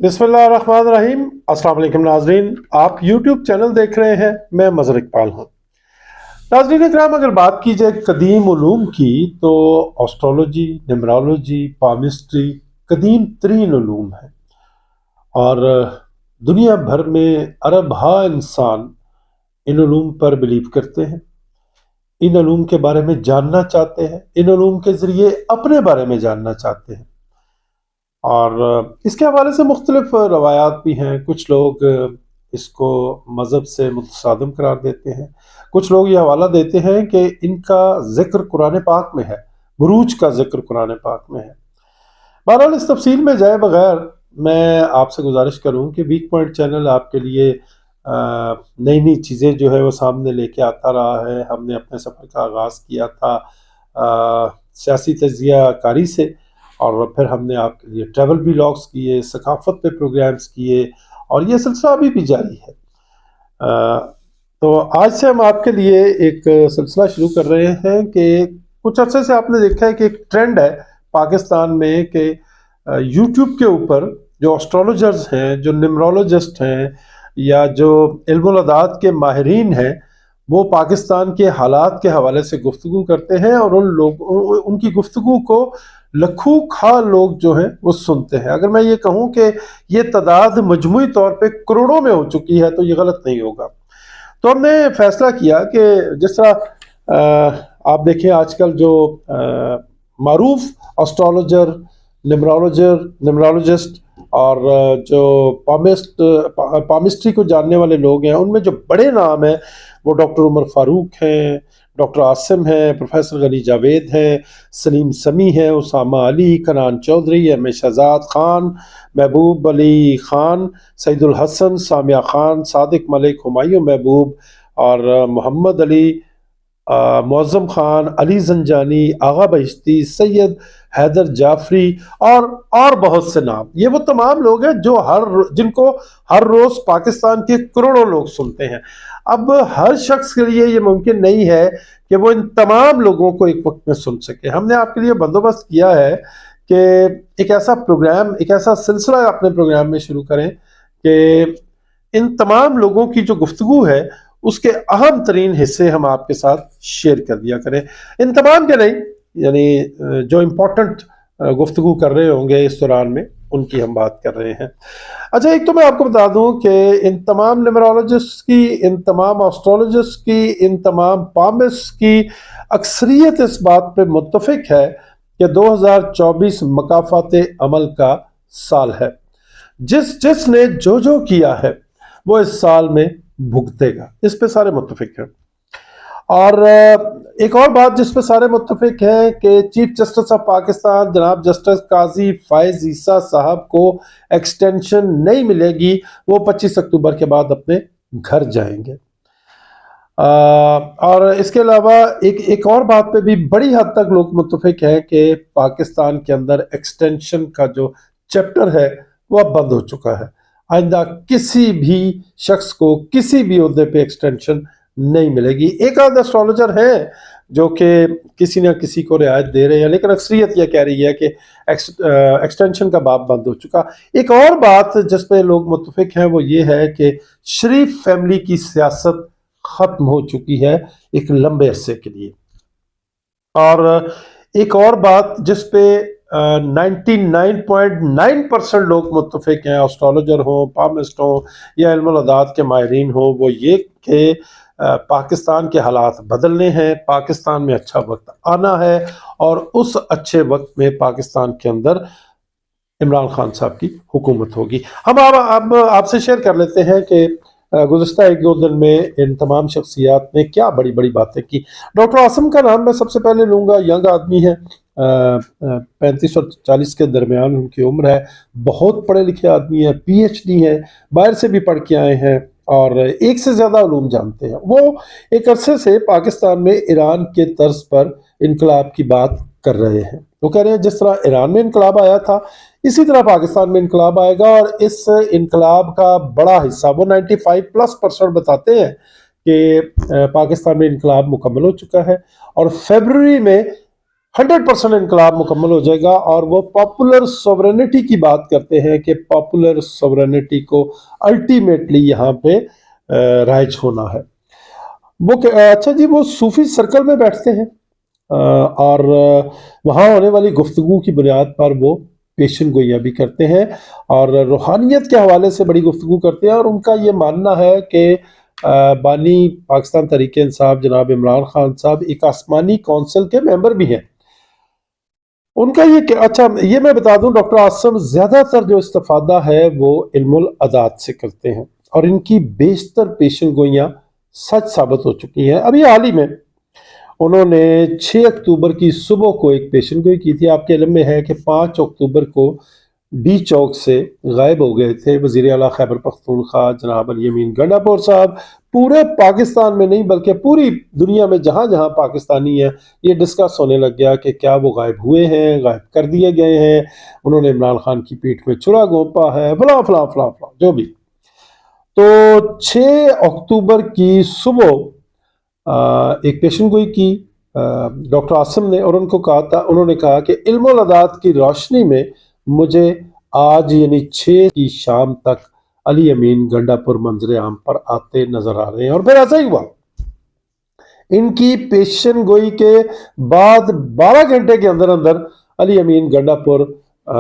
बिस्मिल्लाहिर्रहमानिर्रहीम। अस्सलाम वालेकुम नाजरीन, आप यूट्यूब चैनल देख रहे हैं। मैं मजर इकबाल हूँ। नाजरीन इकराम, अगर बात की जाए कदीम उलूम की तो एस्ट्रोलॉजी, न्यूमरोलॉजी, पामिस्ट्री कदीम तरीन उलूम है। और दुनिया भर में अरब हा इंसान इन उलूम पर बिलीव करते हैं, इन उलूम के बारे में जानना चाहते हैं, इन उलूम के ज़रिए अपने बारे में जानना चाहते हैं। और इसके हवाले से मुख्तलिफ रवायात भी हैं। कुछ लोग इसको मज़हब से मुतसादम करार देते हैं, कुछ लोग ये हवाला देते हैं कि इनका ज़िक्र कुरान पाक में है, बुरूज का ज़िक्र कुरान पाक में है। बहरहाल इस तफसील में जाए बगैर मैं आपसे गुजारिश करूं कि वीक पॉइंट चैनल आपके लिए नई नई चीज़ें जो है वो सामने लेके आता रहा है। हमने अपने सफ़र का आगाज़ किया था सियासी तजिया कारी से, और फिर हमने आपके लिए ट्रैवल व्लॉग्स किए, सकाफत पे प्रोग्राम्स किए, और ये सिलसिला अभी भी जारी है। तो आज से हम आपके लिए एक सिलसिला शुरू कर रहे हैं कि कुछ अर्से से आपने देखा है कि एक ट्रेंड है पाकिस्तान में कि यूट्यूब के ऊपर जो एस्ट्रोलॉजर्स हैं, जो न्यूमरोलॉजिस्ट हैं, या जो इल्मुल अदात के माहिरीन हैं, वो पाकिस्तान के हालात के हवाले से गुफ्तगू करते हैं, और उनकी गुफ्तगू को लखों खा लोग जो हैं वो सुनते हैं। अगर मैं ये कहूँ कि ये तादाद मजमूई तौर पे करोड़ों में हो चुकी है तो ये गलत नहीं होगा। तो हमने फैसला किया कि जिस तरह आप देखिए आजकल जो मारूफ एस्ट्रोलॉजर, न्यूमरोलॉजिस्ट और जो पामिस्ट्री को जानने वाले लोग हैं, उनमें जो बड़े नाम हैं वो डॉक्टर उमर फारूक हैं, डॉक्टर आसिम हैं, प्रोफेसर गनी जावेद हैं, सलीम समी हैं, उसामा अली, कनान चौधरी, एम ए शहजाद खान, महबूब अली खान, सईदुल हसन, सामिया खान, सादिक मलिक, हुमायूं महबूब, और मोहम्मद अली, मुअज़्ज़म खान, अली जंजानी, आगा बहिश्ती, सैयद हैदर जाफरी, और बहुत से नाम। ये वो तमाम लोग हैं जो जिनको हर रोज़ पाकिस्तान के करोड़ों लोग सुनते हैं। अब हर शख्स के लिए ये मुमकिन नहीं है कि वो इन तमाम लोगों को एक वक्त में सुन सके। हमने आपके लिए बंदोबस्त किया है कि एक ऐसा प्रोग्राम, एक ऐसा सिलसिला अपने प्रोग्राम में शुरू करें कि इन तमाम लोगों की जो गुफ्तगू है उसके अहम तरीन हिस्से हम आपके साथ शेयर कर दिया करें। इन तमाम के नहीं, यानी जो इम्पोर्टेंट गुफ्तगू कर रहे होंगे इस दौरान में, उनकी हम बात कर रहे हैं। अच्छा, एक तो मैं आपको बता दूं कि इन तमाम न्यूमरोलॉजिस्ट की, इन तमाम एस्ट्रोलॉजिस्ट की, इन तमाम पामिस्ट की अक्सरियत इस बात पे मुत्तफिक है कि 2024 मकाफात अमल का साल है। जिसने जो किया है वो इस साल में भुगतेगा, इस पे सारे मुत्तफिक हैं। और एक और बात जिस पे सारे मुत्तफिक हैं कि चीफ जस्टिस ऑफ पाकिस्तान जनाब जस्टिस काजी फायज ईसा साहब को एक्सटेंशन नहीं मिलेगी, वो 25 अक्टूबर के बाद अपने घर जाएंगे। और इसके अलावा एक और बात पे भी बड़ी हद तक लोग मुत्तफिक हैं कि पाकिस्तान के अंदर एक्सटेंशन का जो चैप्टर है वो अब बंद हो चुका है। आइंदा किसी भी शख्स को किसी भी ओहदे पे एक्सटेंशन नहीं मिलेगी। एक आध एस्ट्रोलॉजर हैं जो कि किसी न किसी को रियायत दे रहे हैं, लेकिन अक्सरियत यह कह रही है कि एक्सटेंशन का बाब बंद हो चुका। एक और बात जिस पे लोग मुत्तफिक हैं वो ये है कि शरीफ फैमिली की सियासत खत्म हो चुकी है एक लंबे अरसे के लिए। और एक और बात जिस पे 99.9% लोग मुत्तफिक हैं, एस्ट्रोलॉजर हो, पामिस्ट हो या इल्मुल अदात के माहिरीन हो, वो ये कि पाकिस्तान के हालात बदलने हैं, पाकिस्तान में अच्छा वक्त आना है, और उस अच्छे वक्त में पाकिस्तान के अंदर इमरान खान साहब की हुकूमत होगी। हम अब आपसे शेयर कर लेते हैं कि गुज़िश्ता एक दो दिन में इन तमाम शख्सियात ने क्या बड़ी बड़ी बातें की। डॉक्टर आसिम का नाम मैं सबसे पहले लूँगा। यंग आदमी है, 35 और 40 के दरमियान उनकी उम्र है, बहुत पढ़े लिखे आदमी है, PhD है, बाहर से भी पढ़ के आए हैं, और एक से ज़्यादा उलूम जानते हैं। वो एक अरसे से पाकिस्तान में ईरान के तर्ज पर इनकलाब की बात कर रहे हैं। वो कह रहे हैं जिस तरह ईरान में इनकलाब आया था इसी तरह पाकिस्तान में इनकलाब आएगा, और इस इनकलाब का बड़ा हिस्सा, वो 95+% बताते हैं कि पाकिस्तान में इनकलाब मुकम्मल हो चुका है, और फरवरी में 100% इनकलाब मुकम्मल हो जाएगा। और वो पॉपुलर सोवरेनिटी की बात करते हैं कि पॉपुलर सोवरेनिटी को अल्टीमेटली यहाँ पे राइज होना है। अच्छा जी, वो सूफी सर्कल में बैठते हैं और वहाँ होने वाली गुफ्तगू की बुनियाद पर वो पेशन गोइयाँ भी करते हैं और रूहानियत के हवाले से बड़ी गुफ्तगू करते हैं। और उनका ये मानना है कि बानी पाकिस्तान तहरीक इंसाफ जनाब इमरान खान साहब एक आसमानी कौंसिल के मेंबर भी हैं। उनका अच्छा ये मैं बता दूं, डॉक्टर आसम ज़्यादातर जो इस्तिफादा है वो इल्मुल अदात से करते हैं और इनकी बेशतर पेशन गोइयाँ सच साबित हो चुकी हैं। अभी हाल ही में उन्होंने 6 अक्टूबर की सुबह को एक पेशन गोई की थी। आपके इल्म में है कि 5 अक्टूबर को डी चौक से गायब हो गए थे वज़ीर आला खैबर पख्तूनख्वा जनाब अली अमीन गंडापुर साहब। पूरे पाकिस्तान में नहीं बल्कि पूरी दुनिया में जहाँ जहाँ पाकिस्तानी है ये डिस्कस होने लग गया कि क्या वो गायब हुए हैं, गायब कर दिए गए हैं, उन्होंने इमरान खान की पीठ में छुरा घोंपा है, फला फला फला फला जो भी। तो 6 अक्टूबर की सुबह एक पेशन गोई की डॉक्टर आसिम ने और उन्होंने कहा कि इल्मुल अदात की रोशनी में मुझे आज यानी 6 की शाम तक अली अमीन गंडापुर मंजर आम पर आते नजर आ रहे हैं। और फिर ऐसा ही हुआ। इनकी पेशन गोई के बाद 12 घंटे के अंदर अंदर अली अमीन गंडापुर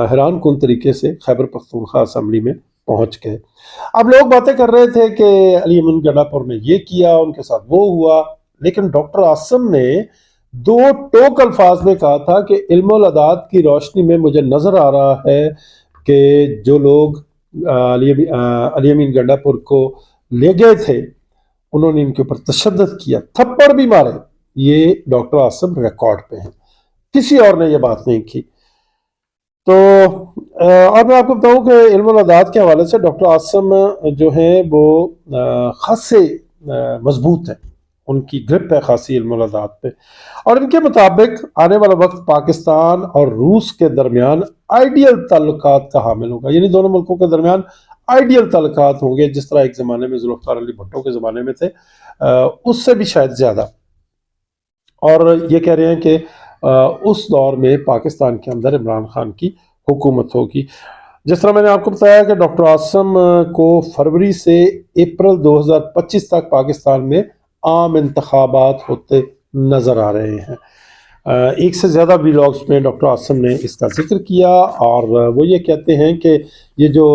हैरान कुन तरीके से खैबर पख्तूनख्वा असम्बली में पहुंच गए। अब लोग बातें कर रहे थे कि अली अमीन गंडापुर ने ये किया, उनके साथ वो हुआ, लेकिन डॉक्टर आसिम ने 2 टोक अल्फाज में कहा था कि इल्मुल अदात की रोशनी में मुझे नजर आ रहा है कि जो लोग अली अमीन गंडापुर को ले गए थे उन्होंने इनके ऊपर तशद्दुद किया, थप्पड़ भी मारे। ये डॉक्टर आसिम रिकॉर्ड पे हैं, किसी और ने ये बात नहीं की। तो और मैं आपको बताऊं कि इल्मुल अदात के हवाले से डॉक्टर आसिम जो हैं वो खासे मजबूत है, उनकी ग्रिप है खासी इल्मुल अदात पे। और इनके मुताबिक आने वाला वक्त पाकिस्तान और रूस के दरमियान आइडियल ताल्लुकात का हामिल होगा, यानी दोनों मुल्कों के दरमियान आइडियल ताल्लुकात होंगे जिस तरह एक ज़माने में जुल्फ़िकार अली भुट्टो के ज़माने में थे, उससे भी शायद ज़्यादा। और ये कह रहे हैं कि उस दौर में पाकिस्तान के अंदर इमरान खान की हुकूमत होगी। जिस तरह मैंने आपको बताया कि डॉक्टर आसिम को फरवरी से अप्रैल 2025 तक पाकिस्तान में आम इंतखाबात होते नज़र आ रहे हैं। एक से ज़्यादा व्लॉग्स में डॉक्टर आसिम ने इसका जिक्र किया और वो ये कहते हैं कि ये जो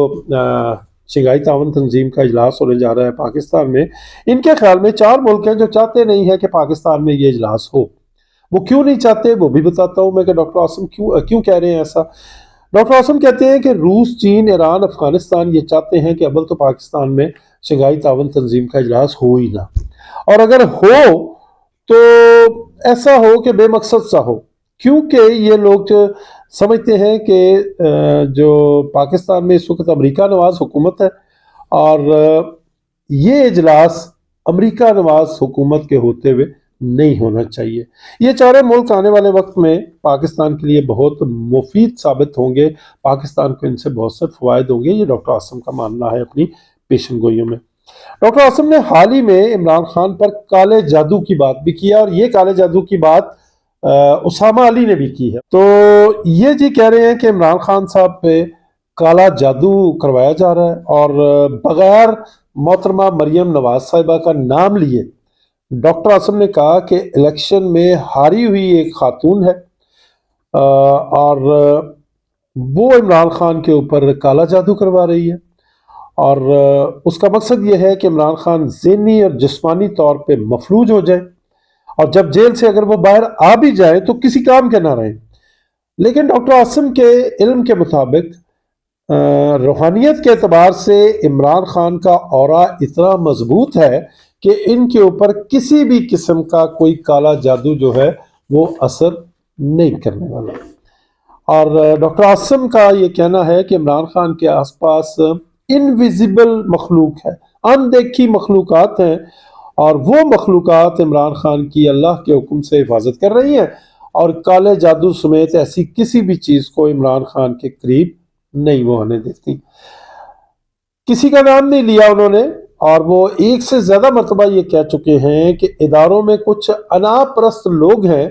शंघाई ताउन तंजीम का इजलास होने जा रहा है पाकिस्तान में, इनके ख्याल में 4 मुल्क हैं जो चाहते नहीं है कि पाकिस्तान में ये इजलास हो। वो क्यों नहीं चाहते वो भी बताता हूँ मैं कि डॉक्टर आसिम क्यों कह रहे हैं ऐसा। डॉक्टर आसिम कहते हैं कि रूस, चीन, ईरान, अफगानिस्तान ये चाहते हैं कि अव्वल तो पाकिस्तान में शंघाई ताउन तंजीम का इजलास हो ही ना, और अगर हो तो ऐसा हो कि बेमकसद सा हो, क्योंकि ये लोग समझते हैं कि जो पाकिस्तान में इस वक्त अमेरिका नवाज हुकूमत है और ये इजलास अमेरिका नवाज हुकूमत के होते हुए नहीं होना चाहिए। ये चारों मुल्क आने वाले वक्त में पाकिस्तान के लिए बहुत मुफीद साबित होंगे, पाकिस्तान को इनसे बहुत से फ़वायद होंगे, ये डॉक्टर आसिम का मानना है अपनी पेशन गोइयों में। डॉक्टर आसिम ने हाल ही में इमरान खान पर काले जादू की बात भी की है और ये काले जादू की बात उसामा अली ने भी की है। तो ये जी कह रहे हैं कि इमरान खान साहब पे काला जादू करवाया जा रहा है और बगैर मोहतरमा मरियम नवाज साहिबा का नाम लिए डॉक्टर आसिम ने कहा कि इलेक्शन में हारी हुई एक खातून है और वो इमरान खान के ऊपर काला जादू करवा रही है और उसका मकसद ये है कि इमरान खान ज़हनी और जिस्मानी तौर पे मफलूज हो जाए और जब जेल से अगर वो बाहर आ भी जाए तो किसी काम के ना रहे। लेकिन डॉक्टर आसिम के इल्म के मुताबिक रूहानियत के एतबार से इमरान खान का औरा इतना मजबूत है कि इनके ऊपर किसी भी किस्म का कोई काला जादू जो है वो असर नहीं करने वाला। और डॉक्टर आसिम का ये कहना है कि इमरान खान के आसपास इनविजिबल मखलूक है, अनदेखी मखलूकात हैं और वो मखलूकात इमरान खान की अल्लाह के हुक्म से हिफाजत कर रही हैं और काले जादू समेत ऐसी किसी भी चीज़ को इमरान खान के करीब नहीं वो आने देती। किसी का नाम नहीं लिया उन्होंने और वो एक से ज़्यादा मरतबा ये कह चुके हैं कि इदारों में कुछ अनापरस्त लोग हैं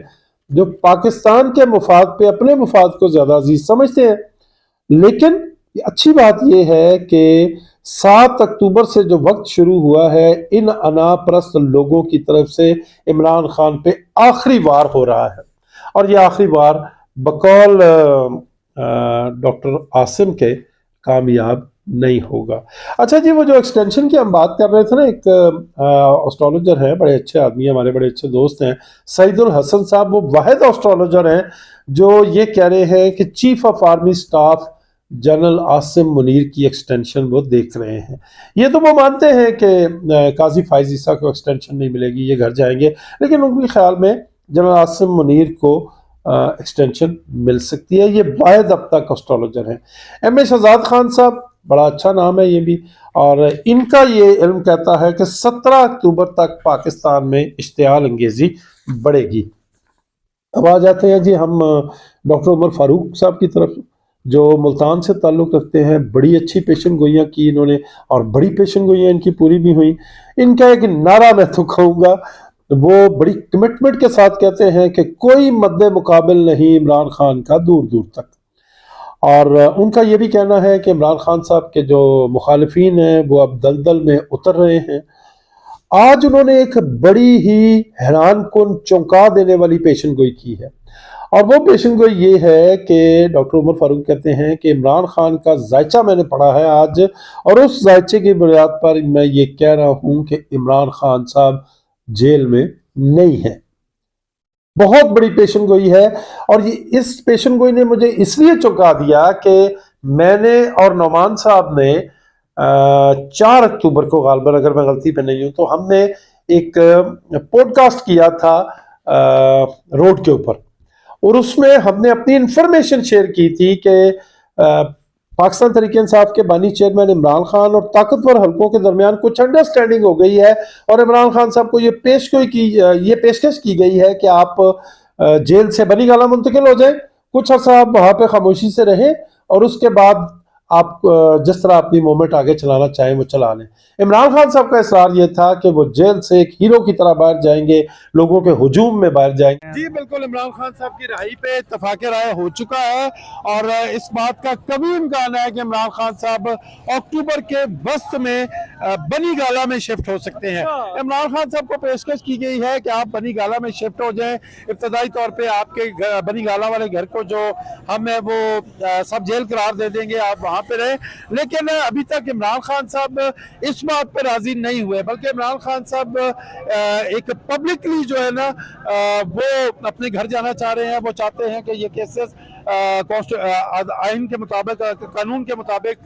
जो पाकिस्तान के मुफाद पे अपने मुफाद को ज़्यादा अजीज समझते हैं। लेकिन अच्छी बात यह है कि 7 अक्टूबर से जो वक्त शुरू हुआ है, इन अनापरस्त लोगों की तरफ से इमरान खान पे आखिरी वार हो रहा है, और ये आखिरी वार बकौल डॉक्टर आसिम के कामयाब नहीं होगा। अच्छा जी, वो जो एक्सटेंशन की हम बात कर रहे थे ना, एक एस्ट्रोलॉजर है, बड़े अच्छे आदमी हैं, हमारे बड़े अच्छे दोस्त हैं, सईदुल हसन साहब। वो वाहिद एस्ट्रोलॉजर हैं जो ये कह रहे हैं कि chief of army staff general Asim Munir की एक्सटेंशन वो देख रहे हैं। ये तो वो मानते हैं कि काजी फाइज ईसा को एक्सटेंशन नहीं मिलेगी, ये घर जाएंगे, लेकिन उनके ख्याल में जनरल आसिम मुनीर को एक्सटेंशन मिल सकती है। ये वाहिद अब तक एस्ट्रोलॉजर हैं। एम ए शहजाद खान साहब, बड़ा अच्छा नाम है ये भी, और इनका ये इल्म कहता है कि 17 अक्टूबर तक पाकिस्तान में इश्तियाल अंगेजी बढ़ेगी। अब आ जाते हैं जी हम डॉक्टर उमर फारूक साहब की तरफ, जो मुल्तान से ताल्लुक़ रखते हैं। बड़ी अच्छी पेशन गोइयाँ की इन्होंने, और बड़ी पेशन गोइयाँ इनकी पूरी भी हुई। इनका एक नारा मैं तो कहूँगा, वो बड़ी कमिटमेंट के साथ कहते हैं कि कोई मद्दे मुकाबिल नहीं इमरान खान का दूर दूर तक। और उनका ये भी कहना है कि इमरान खान साहब के जो मुखालिफिन हैं वो अब दलदल में उतर रहे हैं। आज उन्होंने एक बड़ी ही हैरान कुन चौंका देने वाली पेशन गोई की है, और वो पेशन गोई ये है कि डॉक्टर उमर फारूक कहते हैं कि इमरान खान का जायचा मैंने पढ़ा है आज, और उस जायचे की बुनियाद पर मैं ये कह रहा हूँ कि इमरान खान साहब जेल में नहीं है। बहुत बड़ी पेशन गोई है, और ये इस पेशन गोई ने मुझे इसलिए चौंका दिया कि मैंने और नौमान साहब ने 4 अक्टूबर को, गालबन अगर मैं गलती पे नहीं हूं, तो हमने एक पॉडकास्ट किया था रोड के ऊपर, और उसमें हमने अपनी इंफॉर्मेशन शेयर की थी कि पाकिस्तान तहरीक इंसाफ के बानी चेयरमैन इमरान खान और ताकतवर हलकों के दरमियान कुछ अंडरस्टैंडिंग हो गई है, और इमरान खान साहब को ये पेशकश की गई है कि आप जेल से बनी गाला मुंतकिल हो जाएं, कुछ अर्सा आप वहाँ पे खामोशी से रहें, और उसके बाद आप जिस तरह अपनी मूवमेंट आगे चलाना चाहें वो चला लें। इमरान खान साहब का इसरार ये था कि वो जेल से एक हीरो की तरह बाहर जाएंगे, लोगों के हुजूम में बाहर जाएंगे। जी बिल्कुल, इमरान खान साहब की रिहाई पे इत्तफाक राय हो चुका है, और इस बात का कभी इम्कान है कि इमरान खान साहब अक्टूबर के वस्त में बनी गाला में शिफ्ट हो सकते हैं। इमरान खान साहब को पेशकश की गई है कि आप बनी गाला में शिफ्ट हो जाएं। इब्तदाई तौर पे आपके बनी गाला वाले घर को जो हम है वो सब जेल करार दे देंगे, आप वहाँ पे रहे। लेकिन अभी तक इमरान खान साहब इस बात पर राजी नहीं हुए, बल्कि इमरान खान साहब एक पब्लिकली जो है ना वो अपने घर जाना चाह रहे हैं। वो चाहते हैं कि ये केसेस आइन के मुताबिक, कानून के मुताबिक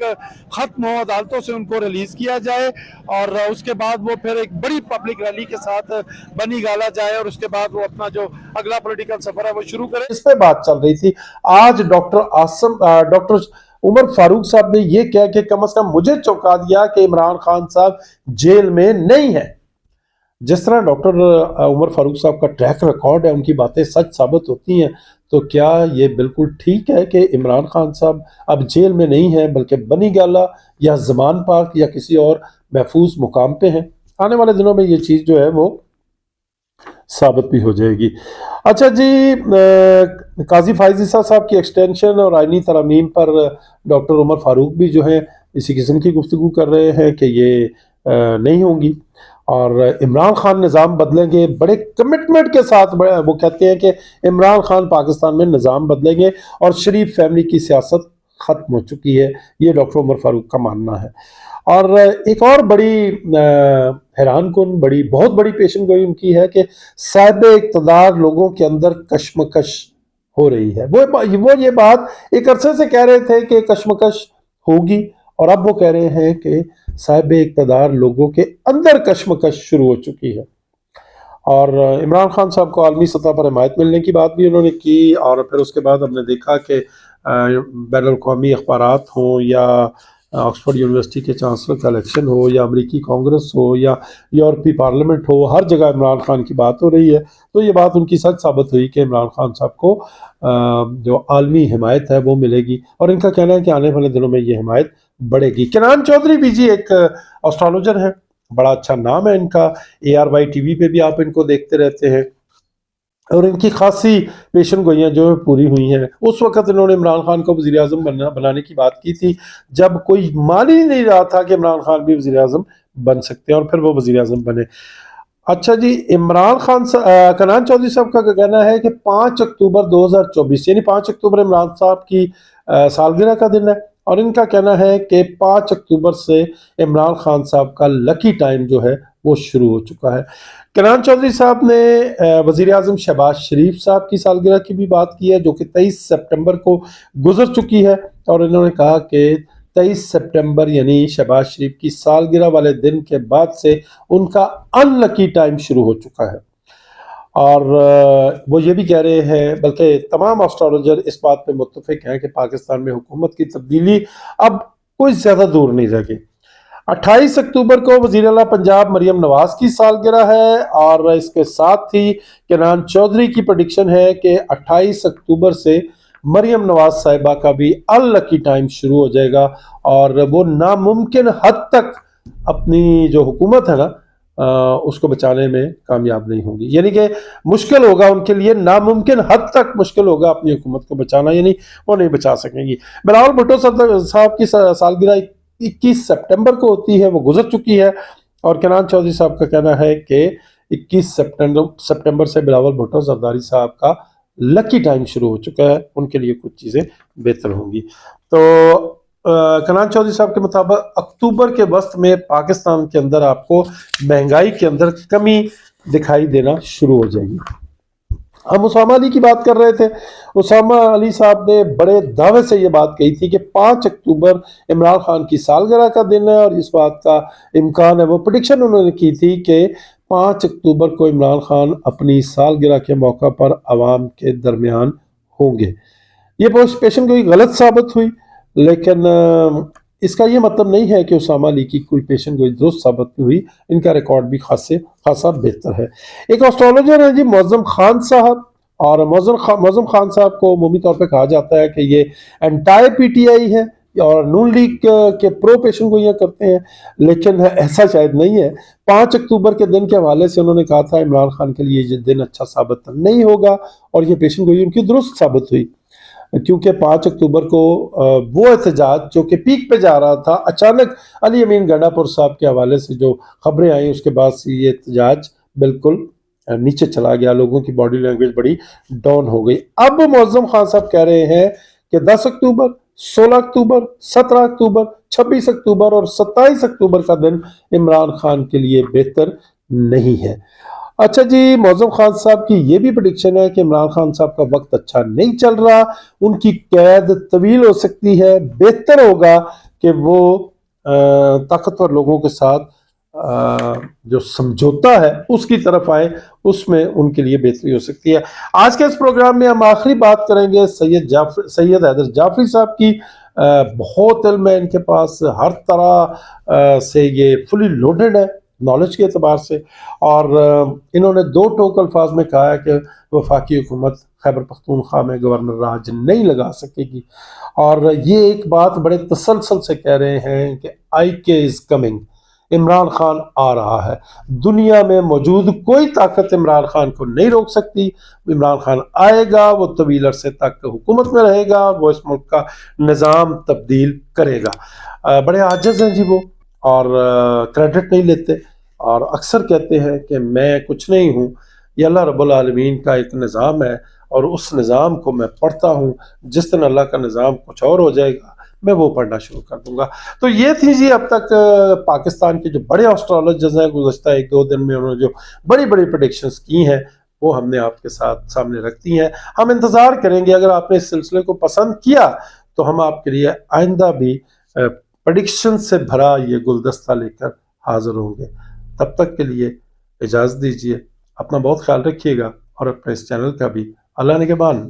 खत्म हो, अदालतों से उनको रिलीज किया जाए, और उसके बाद वो फिर एक बड़ी पब्लिक रैली के साथ बनी गाला जाए, और उसके बाद वो अपना जो अगला पॉलिटिकल सफर है वो शुरू करे। इस पे बात चल रही थी। आज डॉक्टर उमर फारूक साहब ने यह कह के कम से कम मुझे चौंका दिया कि इमरान खान साहब जेल में नहीं है। जिस तरह डॉक्टर उमर फारूक साहब का ट्रैक रिकॉर्ड है, उनकी बातें सच साबित होती हैं, तो क्या ये बिल्कुल ठीक है कि इमरान खान साहब अब जेल में नहीं है, बल्कि बनी गाला या जमान पार्क या किसी और महफूज मुकाम पे हैं? आने वाले दिनों में ये चीज़ जो है वो साबित भी हो जाएगी। अच्छा जी, काजी फाइज ईसा साहब की एक्सटेंशन और आइनी तरमीम पर डॉक्टर उमर फारूक भी जो है इसी किस्म की गुफ्तगू कर रहे हैं कि ये नहीं होंगी, और इमरान खान निज़ाम बदलेंगे, बड़े कमिटमेंट के साथ। वो कहते हैं कि इमरान खान पाकिस्तान में निज़ाम बदलेंगे और शरीफ फैमिली की सियासत ख़त्म हो चुकी है, ये डॉक्टर उमर फारूक का मानना है। और एक और बड़ी हैरान कुन बहुत बड़ी पेशन गोई उनकी है कि साहिब इक़्तिदार लोगों के अंदर कशमकश हो रही है। वो ये बात एक अरसे से कह रहे थे कि कशमकश होगी, और अब वो कह रहे हैं कि साहिब इक़्तिदार लोगों के अंदर कशमकश शुरू हो चुकी है। और इमरान खान साहब को आलमी सतह पर हिमायत मिलने की बात भी उन्होंने की, और फिर उसके बाद हमने देखा कि बैनुल अक़वामी अखबारात हों, या ऑक्सफोर्ड यूनिवर्सिटी के चांसलर का इलेक्शन हो, या अमेरिकी कांग्रेस हो, या यूरोपीय पार्लियामेंट हो, हर जगह इमरान खान की बात हो रही है। तो ये बात उनकी सच साबित हुई कि इमरान खान साहब को जो आलमी हिमायत है वो मिलेगी, और इनका कहना है कि आने वाले दिनों में ये हिमायत बढ़ेगी। किनान चौधरी भी जी एक एस्ट्रोलॉजर है, बड़ा अच्छा नाम है इनका, ARY TV पे भी आप इनको देखते रहते हैं। اور ان کی خاصی پیشن گوئیاں جو ہے پوری ہوئی ہیں۔ اس وقت انہوں نے عمران خان کو وزیر اعظم بنانے کی بات کی تھی جب کوئی مان ہی نہیں رہا تھا کہ عمران خان بھی وزیر اعظم بن سکتے ہیں، اور پھر وہ وزیر اعظم بنے۔ اچھا جی، عمران خان کنان چودھری صاحب کا کہنا ہے کہ 5 اکتوبر 2024 یعنی 5 اکتوبر عمران صاحب کی سالگرہ کا دن ہے، اور ان کا کہنا ہے کہ 5 اکتوبر سے عمران خان صاحب کا لکی ٹائم جو ہے وہ شروع ہو چکا ہے۔ کنان چودھری صاحب نے وزیر اعظم شہباز شریف صاحب کی سالگرہ کی بھی بات کی ہے جو کہ 23 سپٹمبر کو گزر چکی ہے، اور انہوں نے کہا کہ 23 سپٹمبر یعنی شہباز شریف کی سالگرہ والے دن کے بعد سے ان کا ان لکی ٹائم شروع ہو چکا ہے۔ اور وہ یہ بھی کہہ رہے ہیں، بلکہ تمام اسٹرالوجر اس بات پہ متفق ہیں کہ پاکستان میں حکومت کی تبدیلی اب کوئی زیادہ دور نہیں رہ گئی۔ 28 اکتوبر کو وزیر اعلیٰ پنجاب مریم نواز کی سالگرہ ہے، اور اس کے ساتھ ہی کنان چودھری کی پریڈکشن ہے کہ 28 اکتوبر سے مریم نواز صاحبہ کا بھی الکی ٹائم شروع ہو جائے گا، اور وہ ناممکن حد تک اپنی جو حکومت ہے نا اس کو بچانے میں کامیاب نہیں ہوں گی، یعنی کہ مشکل ہوگا ان کے لیے، ناممکن حد تک مشکل ہوگا اپنی حکومت کو بچانا، یعنی وہ نہیں بچا سکیں گی۔ بلاول بھٹو صاحب کی سالگرہ 21 سپٹمبر کو ہوتی ہے، وہ گزر چکی ہے، اور کنان چودھری صاحب کا کہنا ہے کہ 21 سپٹمبر سے بلاول بھٹو زرداری صاحب کا لکی ٹائم شروع ہو چکا ہے، ان کے لیے کچھ چیزیں بہتر ہوں گی۔ تو کنان چودھری صاحب کے مطابق اکتوبر کے وسط میں پاکستان کے اندر آپ کو مہنگائی کے اندر کمی دکھائی دینا شروع ہو جائے گی۔ ہم اسامہ علی کی بات کر رہے تھے، اسامہ علی صاحب نے بڑے دعوے سے یہ بات کہی تھی کہ 5 اکتوبر عمران خان کی سالگرہ کا دن ہے، اور اس بات کا امکان ہے، وہ پریڈکشن انہوں نے کی تھی کہ 5 اکتوبر کو عمران خان اپنی سالگرہ کے موقع پر عوام کے درمیان ہوں گے۔ یہ پیشن گوئی غلط ثابت ہوئی، لیکن اس کا یہ مطلب نہیں ہے کہ اسامہ علی کی کوئی پیشن گوئی درست ثابت ہوئی، ان کا ریکارڈ بھی خاصا بہتر ہے۔ ایک اسٹرالوجر ہے جی معظم خان صاحب، اور معظم خان صاحب کو عمومی طور پہ کہا جاتا ہے کہ یہ انٹائی پی ٹی آئی ہے اور نون لیگ کے پرو پیشن گوئیاں کرتے ہیں، لیکن ایسا شاید نہیں ہے۔ 5 اکتوبر کے دن کے حوالے سے انہوں نے کہا تھا عمران خان کے لیے یہ دن اچھا ثابت نہیں ہوگا، اور یہ پیشن گوئی ان کی درست ثابت ہوئی، کیونکہ 5 اکتوبر کو وہ احتجاج جو کہ پیک پہ جا رہا تھا، اچانک علی امین گنڈا پور صاحب کے حوالے سے جو خبریں آئیں اس کے بعد سے یہ احتجاج بالکل نیچے چلا گیا، لوگوں کی باڈی لینگویج بڑی ڈاؤن ہو گئی۔ اب معظم خان صاحب کہہ رہے ہیں کہ 10 اکتوبر 16 اکتوبر 17 اکتوبر 26 اکتوبر اور 27 اکتوبر کا دن عمران خان کے لیے بہتر نہیں ہے۔ اچھا جی، معظم خان صاحب کی یہ بھی پریڈکشن ہے کہ عمران خان صاحب کا وقت اچھا نہیں چل رہا، ان کی قید طویل ہو سکتی ہے، بہتر ہوگا کہ وہ طاقتور لوگوں کے ساتھ جو سمجھوتا ہے اس کی طرف آئے، اس میں ان کے لیے بہتری ہو سکتی ہے۔ آج کے اس پروگرام میں ہم آخری بات کریں گے سید حیدر جعفری صاحب کی۔ بہت علم ہے ان کے پاس، ہر طرح سے یہ فلی لوڈڈ ہے نالج کے اعتبار سے، اور انہوں نے 2 ٹوک الفاظ میں کہا ہے کہ وفاقی حکومت خیبر پختونخوا میں گورنر راج نہیں لگا سکے گی، اور یہ ایک بات بڑے تسلسل سے کہہ رہے ہیں کہ آئی کے از کمنگ، عمران خان آ رہا ہے، دنیا میں موجود کوئی طاقت عمران خان کو نہیں روک سکتی، عمران خان آئے گا، وہ طویل عرصے تک حکومت میں رہے گا، وہ اس ملک کا نظام تبدیل کرے گا۔ بڑے عاجز ہیں جی وہ، اور کریڈٹ نہیں لیتے، اور اکثر کہتے ہیں کہ میں کچھ نہیں ہوں، یہ اللہ رب العالمین کا ایک نظام ہے، اور اس نظام کو میں پڑھتا ہوں، جس دن اللہ کا نظام کچھ اور ہو جائے گا میں وہ پڑھنا شروع کر دوں گا۔ تو یہ تھی جی اب تک پاکستان کے جو بڑے اسٹرالوجرز ہیں، گزشتہ 1-2 دن میں انہوں نے جو بڑی بڑی پریڈکشنز کی ہیں وہ ہم نے آپ کے ساتھ سامنے رکھ دی ہیں۔ ہم انتظار کریں گے، اگر آپ نے اس سلسلے کو پسند کیا تو ہم آپ کے لیے آئندہ بھی پریڈکشن سے بھرا یہ گلدستہ لے کر حاضر ہوں گے۔ تب تک کے لیے اجازت دیجیے، اپنا بہت خیال رکھیے گا، اور اپنے اس چینل کا بھی۔ اللہ نگہبان۔